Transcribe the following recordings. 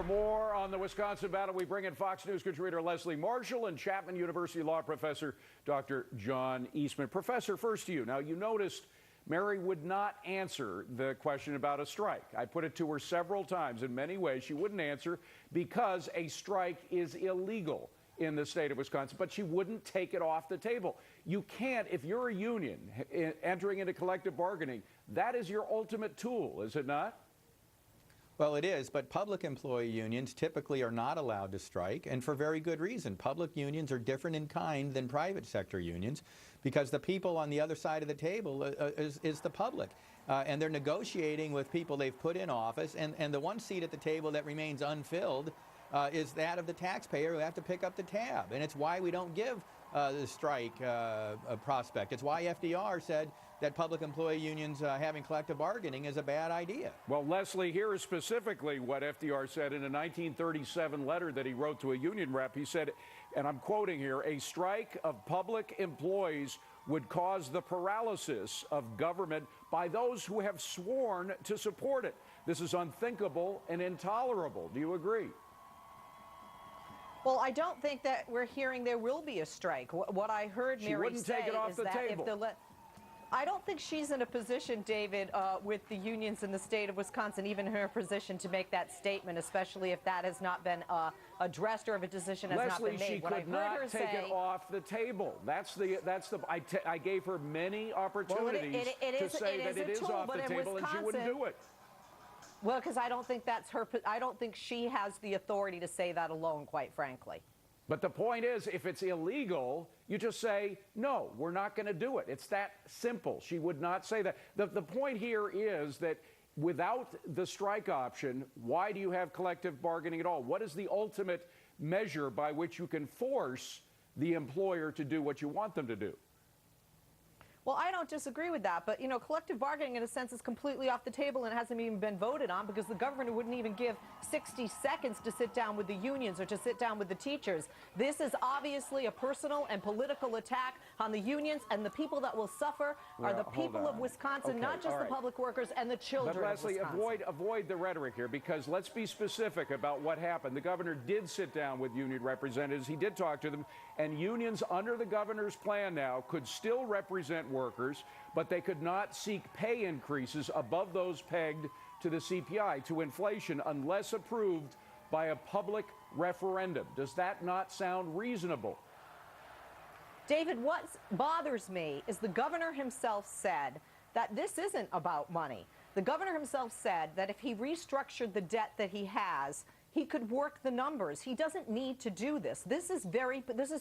more on the Wisconsin battle, we bring in Fox News contributor Leslie Marshall and Chapman University law professor Dr. John Eastman. Professor, first to you. Now, you noticed Mary would not answer the question about a strike. I put it to her several times. In many ways, she wouldn't answer because a strike is illegal in the state of Wisconsin, but she wouldn't take it off the table. You can't, if you're a union entering into collective bargaining, that is your ultimate tool, is it not? Well, it is, but public employee unions typically are not allowed to strike, and for very good reason. Public unions are different in kind than private sector unions because the people on the other side of the table is the public. And they're negotiating with people they've put in office, and the one seat at the table that remains unfilled is that of the taxpayer who have to pick up the tab. And it's why we don't give the strike a prospect. It's why FDR said that public employee unions having collective bargaining is a bad idea. Well, Leslie, here is specifically what FDR said in a 1937 letter that he wrote to a union rep. He said, and I'm quoting here, "A strike of public employees would cause the paralysis of government by those who have sworn to support it. This is unthinkable and intolerable." Do you agree? Well, I don't think that we're hearing there will be a strike. What I heard Mary say is that if the I don't think she's in a position, David, with the unions in the state of Wisconsin, even in her position, to make that statement, especially if that has not been addressed or if a decision has not been made. Leslie, she could not take it off the table. I gave her many opportunities to say that it is off the table, and she wouldn't do it. Well, because I don't think that's her. I don't think she has the authority to say that alone, quite frankly. But the point is, if it's illegal, you just say, no, we're not going to do it. It's that simple. She would not say that. The point here is that without the strike option, why do you have collective bargaining at all? What is the ultimate measure by which you can force the employer to do what you want them to do? Well, I don't disagree with that, but, you know, collective bargaining, in a sense, is completely off the table and hasn't even been voted on because the governor wouldn't even give 60 seconds to sit down with the unions or to sit down with the teachers. This is obviously a personal and political attack on the unions, and the people that will suffer are the people of Wisconsin, not just the public workers and the children of Wisconsin. But Leslie, avoid the rhetoric here, because let's be specific about what happened. The governor did sit down with union representatives. He did talk to them, and unions under the governor's plan now could still represent workers, but they could not seek pay increases above those pegged to the CPI, to inflation, unless approved by a public referendum. Does that not sound reasonable? David, what bothers me is the governor himself said that this isn't about money. The governor himself said that if he restructured the debt that he has, he could work the numbers. He doesn't need to do this. This is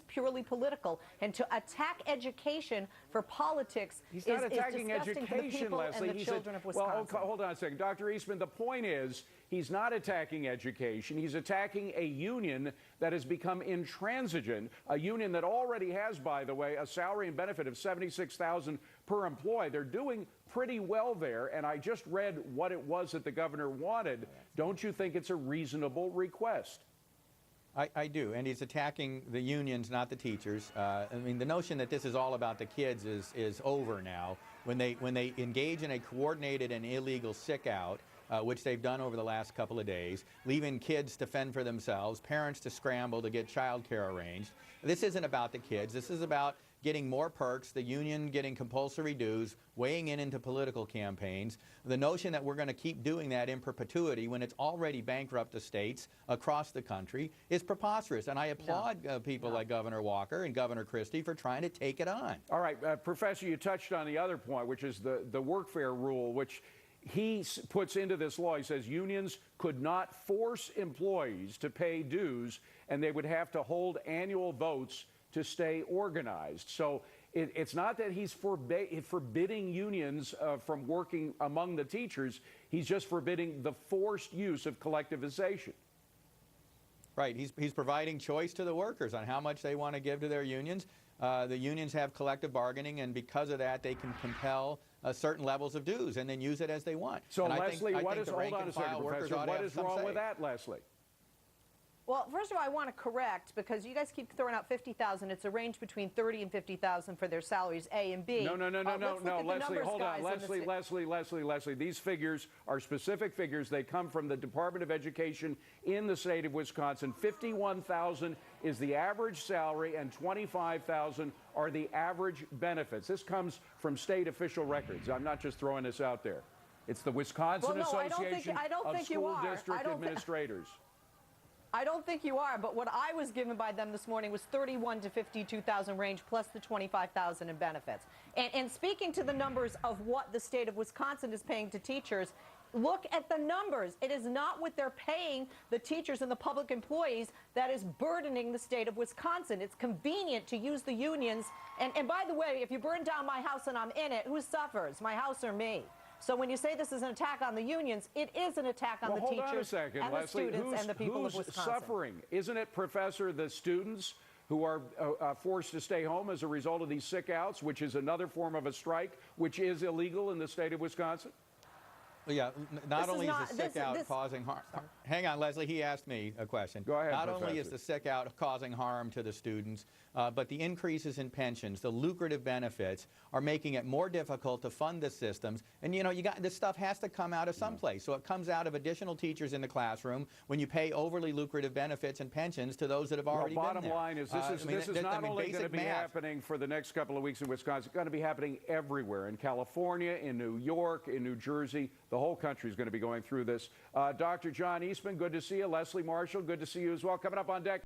purely political, and to attack education for politics He's not attacking disgusting education, to the people Leslie. and the children of Wisconsin. Well, hold on a second. Dr. Eastman, the point is he's not attacking education. He's attacking a union that has become intransigent, a union that already has, by the way, a salary and benefit of $76,000 per employee. They're doing pretty well there, and I just read what it was that the governor wanted. Don't you think it's a reasonable request? I do, and he's attacking the unions, not the teachers. I mean, the notion that this is all about the kids is over now. When they engage in a coordinated and illegal sick-out, which they've done over the last couple of days, leaving kids to fend for themselves, parents to scramble to get child care arranged. This isn't about the kids. This is about getting more perks, the union getting compulsory dues, weighing in into political campaigns. The notion that we're going to keep doing that in perpetuity when it's already bankrupt the states across the country is preposterous. And I applaud people like Governor Walker and Governor Christie for trying to take it on. All right, Professor, you touched on the other point, which is the workfare rule, which he puts into this law. He says unions could not force employees to pay dues, and they would have to hold annual votes to stay organized. So it's not that he's forbidding unions from working among the teachers. He's just forbidding the forced use of collectivization. Right. He's providing choice to the workers on how much they want to give to their unions. The unions have collective bargaining, and because of that, they can compel certain levels of dues and then use it as they want. So, Leslie, hold on a second, Professor. What is wrong with that, Leslie? Well, first of all, I want to correct, because you guys keep throwing out 50,000. It's a range between 30 and 50,000 for their salaries, A and B. No, Leslie, hold on. Leslie, these figures are specific figures. They come from the Department of Education in the state of Wisconsin. 51,000 is the average salary, and 25,000 are the average benefits. This comes from state official records. I'm not just throwing this out there. It's the Wisconsin Association of School District Administrators. I don't think you are, but what I was given by them this morning was 31 to 52,000 range plus the 25,000 in benefits. And speaking to the numbers of what the state of Wisconsin is paying to teachers, look at the numbers. It is not what they're paying the teachers and the public employees that is burdening the state of Wisconsin. It's convenient to use the unions. And by the way, if you burn down my house and I'm in it, who suffers, my house or me? So when you say this is an attack on the unions, it is an attack on the teachers and the students and the people of Wisconsin. Who's suffering? Isn't it, Professor, the students who are forced to stay home as a result of these sick outs, which is another form of a strike, which is illegal in the state of Wisconsin? Well, yeah, not only is the sick out causing harm. Hang on, Leslie, he asked me a question. Go ahead, Not Professor. only is the sick out causing harm to the students, but the increases in pensions, the lucrative benefits, are making it more difficult to fund the systems. And, you know, this stuff has to come out of someplace. So it comes out of additional teachers in the classroom when you pay overly lucrative benefits and pensions to those that have already been there. Bottom line is this is not only going to be happening for the next couple of weeks in Wisconsin. It's going to be happening everywhere, in California, in New York, in New Jersey. The whole country is going to be going through this. Dr. John Eastman, good to see you. Leslie Marshall, good to see you as well. Coming up on deck.